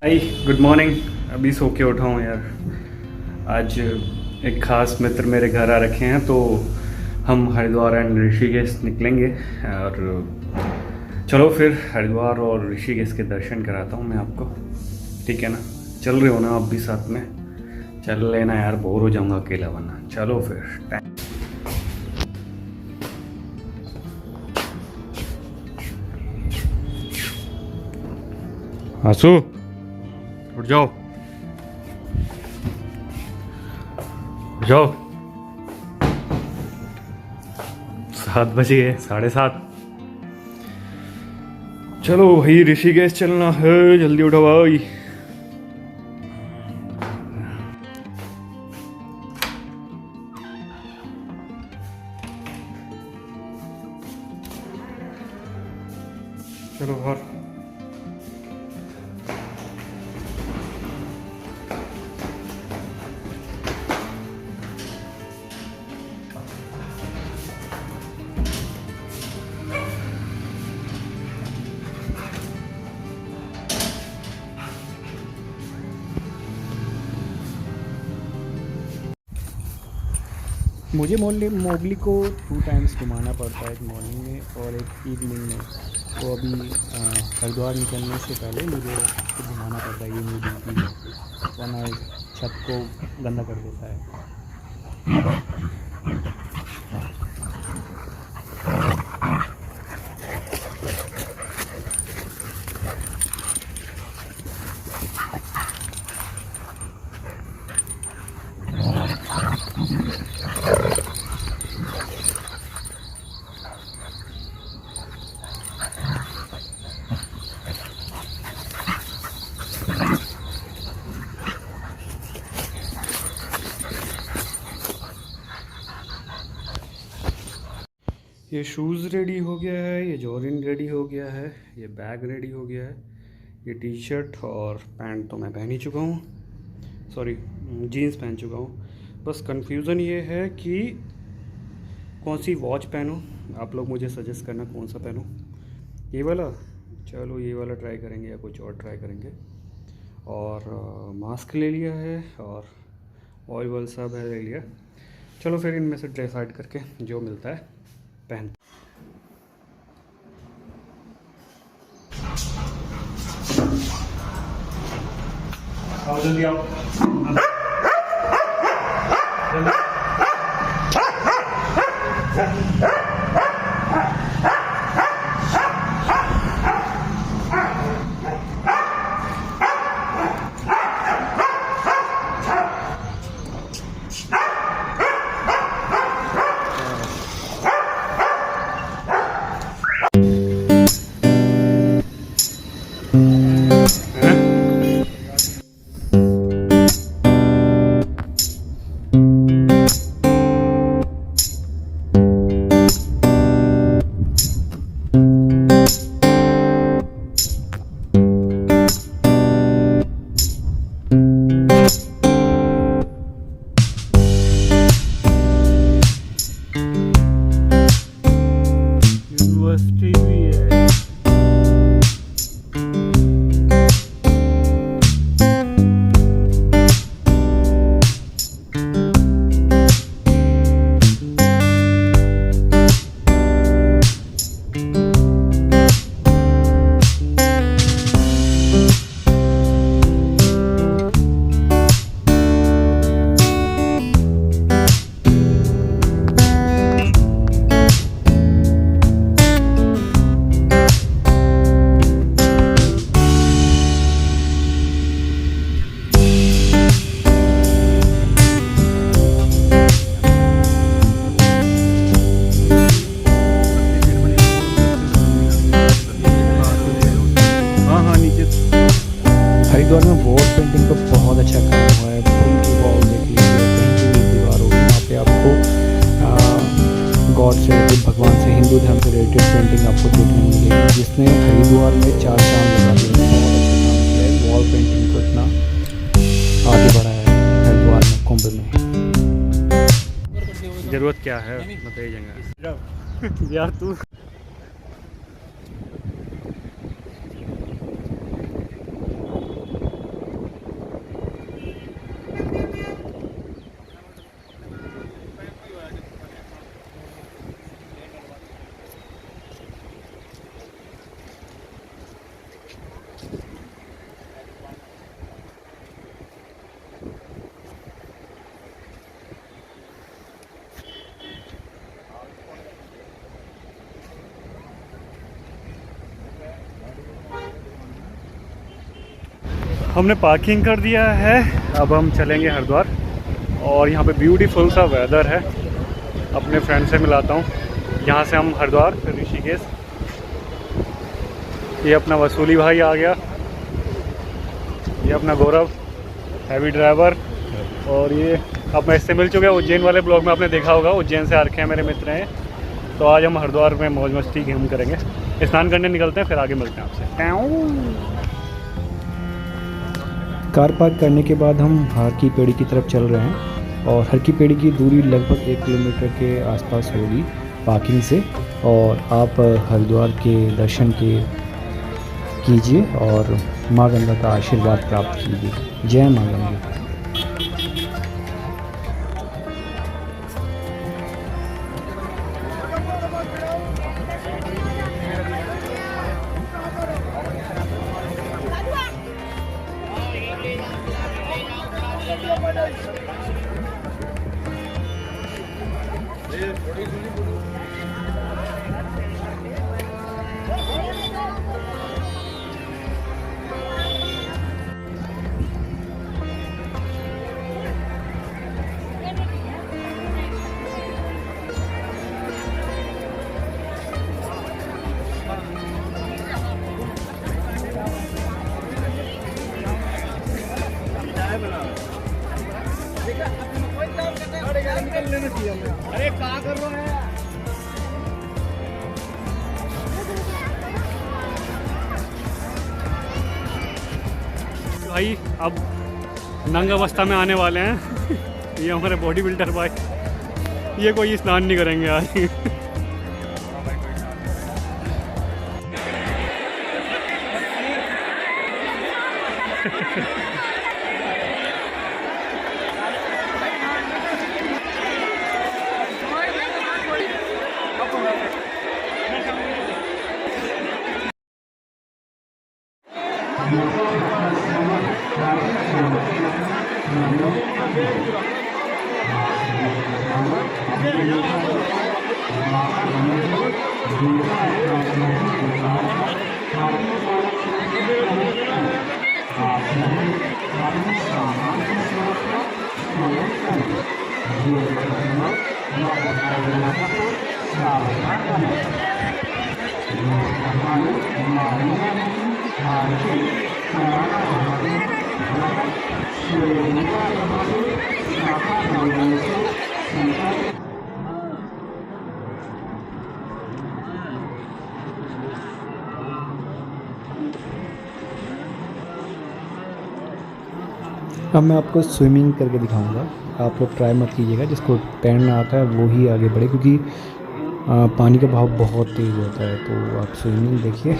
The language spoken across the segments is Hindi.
हाय, गुड मॉर्निंग। अभी सो के उठा हूँ यार। आज एक ख़ास मित्र मेरे घर आ रखे हैं, तो हम हरिद्वार एंड ऋषिकेश निकलेंगे। और चलो फिर हरिद्वार और ऋषिकेश के दर्शन कराता हूँ मैं आपको। ठीक है ना? चल रहे हो ना आप भी साथ में? चल लेना यार, बोर हो जाऊँगा अकेला वरना। चलो फिर। आंसू, उठ जाओ, उठ जाओ। 7 बजे, 7:30। चलो भाई, ऋषिकेश चलना है, जल्दी उठो भाई। चलो बाहर। मुझे मोगली को 2 टाइम्स घुमाना पड़ता है, एक मॉर्निंग में और एक इवनिंग में। तो अभी हरिद्वार निकलने से पहले मुझे उसको घुमाना पड़ता है, ये मोगली की, वरना छत को गंदा कर देता है। ये शूज़ रेडी हो गया है, ये जॉरिन रेडी हो गया है, ये बैग रेडी हो गया है, ये टी शर्ट और पैंट तो मैं पहन ही चुका हूँ, सॉरी जीन्स पहन चुका हूँ। बस कंफ्यूज़न ये है कि कौन सी वॉच पहनूँ। आप लोग मुझे सजेस्ट करना कौन सा पहनूँ। ये वाला, चलो ये वाला ट्राई करेंगे या कुछ और ट्राई करेंगे। और मास्क ले लिया है और ऑयल वॉल सब है ले लिया। चलो फिर इनमें से डिसाइड करके जो मिलता है पहन। आओ जल्दी आओ। हरिद्वार में वॉल पेंटिंग का बहुत अच्छा काम हुआ है। फूल की वॉल देख लीजिए, कहीं भी दीवार होगी वहाँ पे आपको गॉड से रिलेटेड, भगवान से, हिंदू धर्म से रिलेटेड पेंटिंग आपको देखने को मिलेगी, जिसने हरिद्वार में 4 चांद लगा दिए। बहुत अच्छा काम किया है, वॉल पेंटिंग को इतना आगे बढ़ाया है हरिद्वार में, कुंभ में। ज़रूरत क्या है बताइएगा यार तू। हमने पार्किंग कर दिया है, अब हम चलेंगे हरिद्वार। और यहाँ पे ब्यूटीफुल सा वेदर है। अपने फ्रेंड से मिलाता हूँ। यहाँ से हम हरिद्वार, फिर ऋषिकेश। ये अपना वसूली भाई आ गया, ये अपना गौरव हैवी ड्राइवर। और ये अब मैं इससे मिल चुके हैं, उज्जैन वाले ब्लॉग में आपने देखा होगा, उज्जैन से आ रखे हैं, मेरे मित्र हैं। तो आज हम हरिद्वार में मौज मस्ती हम करेंगे, स्नान करने निकलते हैं, फिर आगे मिलते हैं आपसे। कार पार्क करने के बाद हम हर की पेड़ी की तरफ चल रहे हैं और हर की पेड़ी की दूरी लगभग 1 किलोमीटर के आसपास होगी पार्किंग से। और आप हरिद्वार के दर्शन कीजिए और माँ गंगा का आशीर्वाद प्राप्त कीजिए। जय माँ गंगा। अरे क्या कर रहे हैं भाई? अब नंग अवस्था में आने वाले हैं। ये हमारे बॉडी बिल्डर भाई, ये कोई स्नान नहीं करेंगे आज। अब मैं आपको स्विमिंग करके दिखाऊंगा। आप लोग ट्राई मत कीजिएगा, जिसको तैरना आता है वो ही आगे बढ़े, क्योंकि पानी का बहाव बहुत तेज़ होता है। तो आप स्विमिंग देखिए।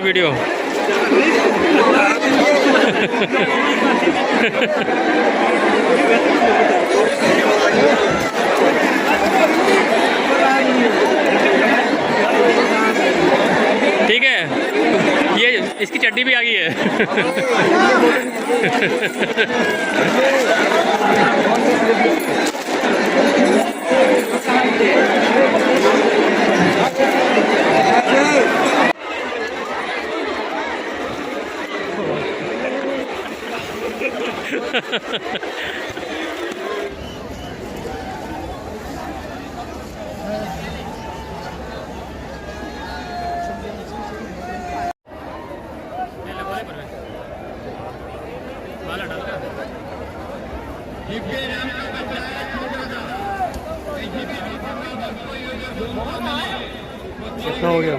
वीडियो ठीक है, ये इसकी चड्डी भी आ गई है। कितना हो गया?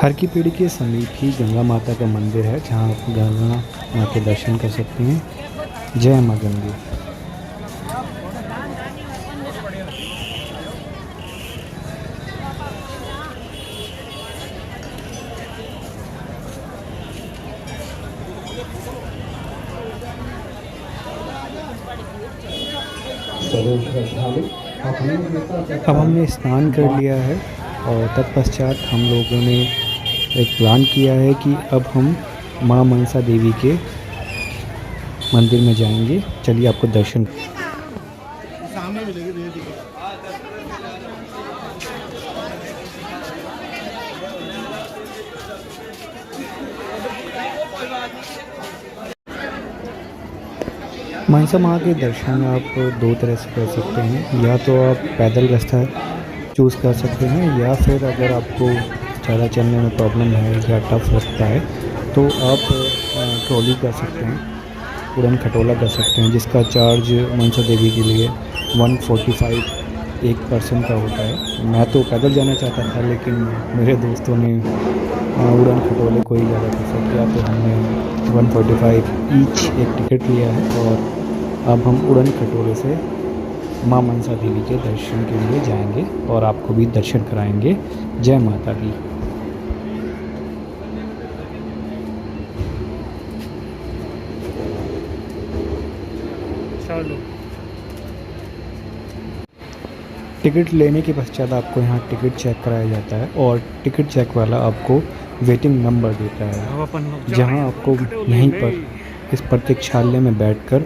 हर की पीढ़ी के समीप ही गंगा माता का मंदिर है, जहाँ आप गंगा माँ के दर्शन कर सकते हैं। जय माँ गंगे। अब हमने स्नान कर लिया है और तत्पश्चात हम लोगों ने एक प्लान किया है कि अब हम माँ मनसा देवी के मंदिर में जाएंगे। चलिए आपको दर्शन। मनसा माँ के दर्शन आप दो तरह से कर सकते हैं, या तो आप पैदल रास्ता चूज़ कर सकते हैं, या फिर अगर आपको ज़्यादा चलने में प्रॉब्लम है या टफ रास्ता है तो आप ट्रॉली कर सकते हैं, उड़न खटोला कर सकते हैं, जिसका चार्ज मनसा देवी के लिए 145 एक पर्सन का होता है। मैं तो पैदल जाना चाहता था, लेकिन मेरे दोस्तों ने उड़न खटोले को ही ज़्यादा प्रेफर किया, तो हमने 145 ईच एक टिकट लिया है और अब हम उड़न खटोले से माँ मनसा देवी के दर्शन के लिए जाएंगे और आपको भी दर्शन कराएंगे। जय माता दी। चलो। टिकट लेने के पश्चात आपको यहाँ टिकट चेक कराया जाता है और टिकट चेक वाला आपको वेटिंग नंबर देता है, जहाँ आपको यहीं पर इस प्रतीक्षालय में बैठकर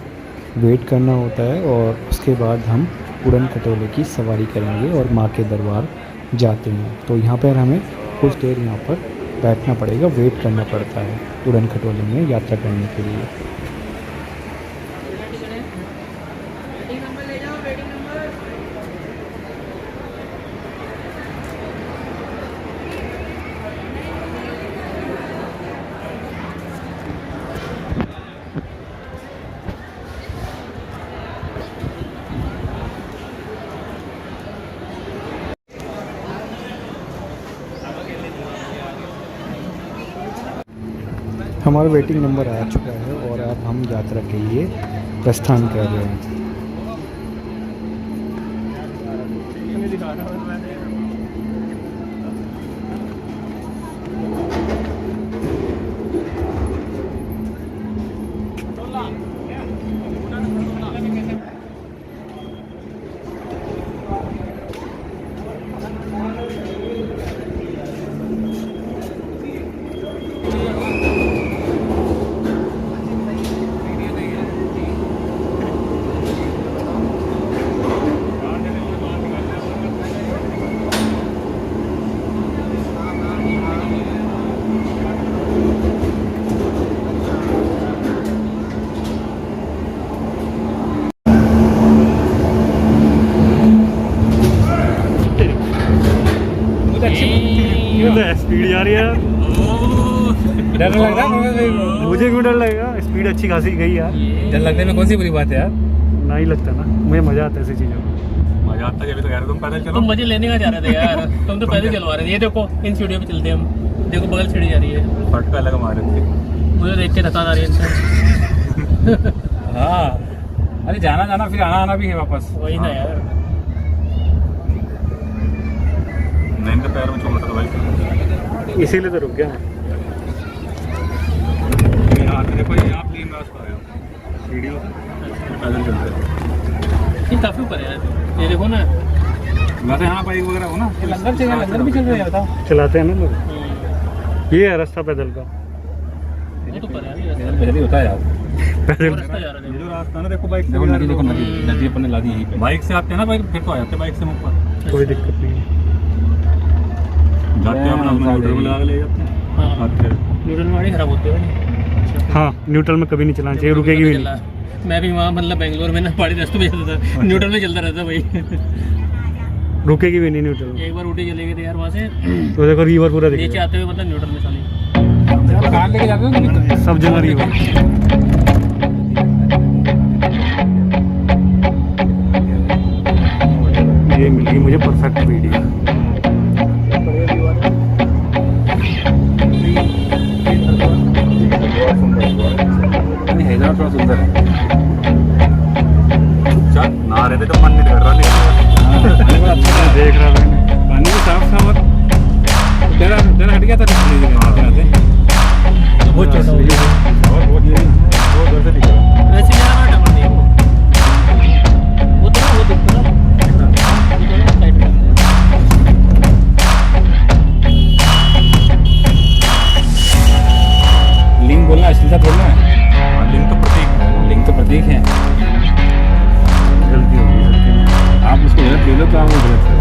वेट करना होता है और उसके बाद हम उड़न खटोले की सवारी करेंगे और माँ के दरबार जाते हैं। तो यहाँ पर हमें कुछ देर यहाँ पर बैठना पड़ेगा, वेट करना पड़ता है उड़न खटोले में यात्रा करने के लिए। हमारा वेटिंग नंबर आ चुका है और अब हम यात्रा के लिए प्रस्थान कर रहे हैं। स्पीड जा रही है यार। डर लग रहा है मुझे क्यों डर लगेगा, स्पीड अच्छी खासी गई यार। डर लगने में कौन सी बुरी बात है यार। नहीं लगता ना, मुझे मजा आता है ऐसी चीजों में। मजा आता है, जब तो यार तुम पैदल चलो। तुम मजे लेने का जा रहे थे यार। तुम तो पैदल चलवा रहे थे। ये देखो इन सीढ़ियों पे चलते हैं हम, देखो बगल सीढ़ी जा रही है। फटका अलग मारे थे। मुझे देख के थकान आ रही है। हाँ अरे जाना जाना फिर आना आना भी है वापस। वही ना यार। नहीं तो पैर में चोट तो भाई, इसीलिए तो रुक गया मैं। देखो ये आप 3 रास्ता है वीडियो पैदल चलते हैं। ये काफी ऊपर है यार, ये देखो ना। वैसे यहाँ बाइक वगैरह हो ना, लंगर भी चल रहे हैं। चलाते हैं ना लोग। ये है रास्ता पैदल का। वो तो ऊपर है यार, पैदल ही होता है यार। पैदल रास्ता जा रहा है। ये जो रास्ता ना देखो बाइक से, देखो नदी अपन ने ला दी यहीं पे। बाइक से आते हैं ना बाइक, फिर तो आ जाते हैं बाइक से ऊपर। कोई दिक्कत नहीं है। जाते हैं अपना न्यूट्रल में लगा के ले जाते हैं। हाँ अच्छा न्यूट्रल गाड़ी खराब होती है। हाँ न्यूट्रल में कभी नहीं चलाना चाहिए, रुकेगी भी नहीं। मैं भी वहाँ मतलब बेंगलोर में ना पहाड़ी रास्ते में चलता था, न्यूट्रल में चलता रहता भाई। रुकेगी भी नहीं न्यूट्रल में। एक बार उठी चले गए थे यार वहाँ से, तो देखो रिवर पूरा नीचे दिखेगा। आते हुए मतलब न्यूट्रल में चले। कहाँ लेके जाते हो सब जगह रिवर। ये मिल गई मुझे परफेक्ट वीडियो। बहुत सुंदर है। चल नहा रहे थे तो मन नहीं कर रहा निकलने देख रहा था पानी भी साफ था और तेरा हट गया था नहाते नहाते। बहुत छोटा हो गया और बहुत दूर से निकला। वैसे मेरा वाटर नहीं है वो तो वो दिखता ना साइड में लिंग बोलना अश्लीलता बोलना है। लिंग तो प्रतीक है। लिंग तो प्रतीक है। गलती हो गई गलती में। आप उसको गलत ले लो तो आप वो गलत है।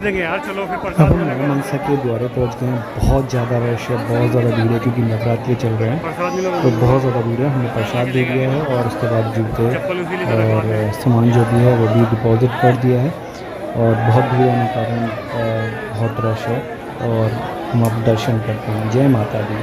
देखिए यार चलो फिर अब प्रसाद हम नगर मनसा के द्वारे पहुंच गए हैं। बहुत ज़्यादा रश है, बहुत ज़्यादा भीड़ है क्योंकि नवरात्रि चल रहे हैं प्रसाद मिला तो बहुत ज़्यादा भीड़ है। हमने प्रसाद दे दिया है और उसके बाद जूते चप्पल उसी लिए और सामान जो भी है वो भी डिपॉजिट कर दिया है। और बहुत भीड़ होने के कारण बहुत रश है और हम अब दर्शन करते हैं। जय माता दी।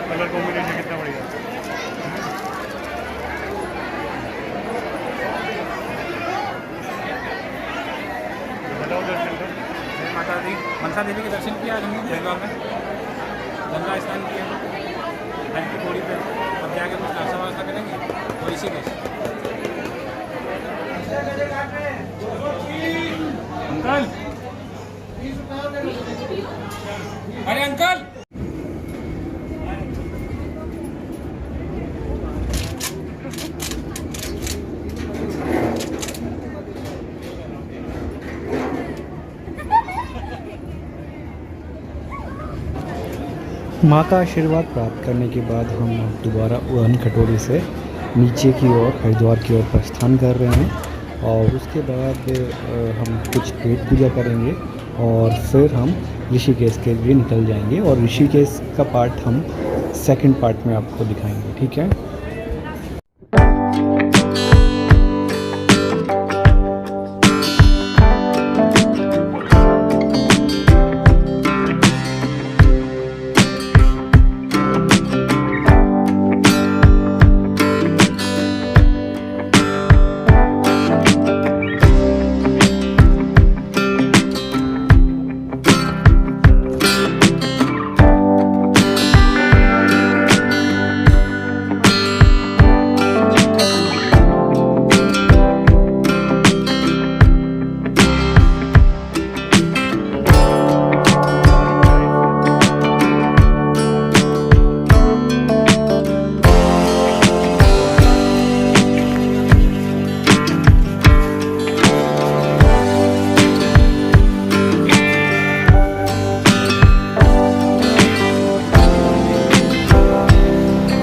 कलर कॉम्बिनेशन कितना बढ़िया। बताओ दर्शन का। जय माता दी। मनसा देवी के दर्शन किया आज हमने हरिद्वार में। गंगा स्नान किया हर की पौड़ी पे। अब जाके कुछ नाश्ता वास्ता करेंगे और इसी के अंकल अरे अंकल माँ का आशीर्वाद प्राप्त करने के बाद हम दोबारा उड़न खटोली से नीचे की ओर हरिद्वार की ओर प्रस्थान कर रहे हैं। और उसके बाद हम कुछ पेट पूजा करेंगे और फिर हम ऋषिकेश के लिए निकल जाएंगे। और ऋषिकेश का पार्ट हम सेकंड पार्ट में आपको दिखाएंगे, ठीक है।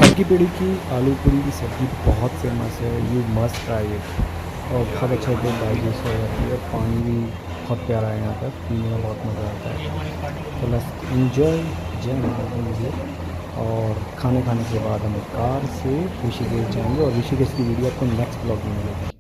हरकी पेड़ी की आलू पूरी की सब्ज़ी बहुत फेमस है। You must try it. और बहुत अच्छा होता है, डाइजेस्ट हो जाती है। पानी भी बहुत प्यारा है यहाँ पर, पीने में बहुत मज़ा आता है। तो लेट्स एंजॉय जय माता दी। और खाने के बाद हम कार से ऋषिकेश जाएंगे और ऋषिकेश की वीडियो आपको नेक्स्ट ब्लॉग में मिलेगी।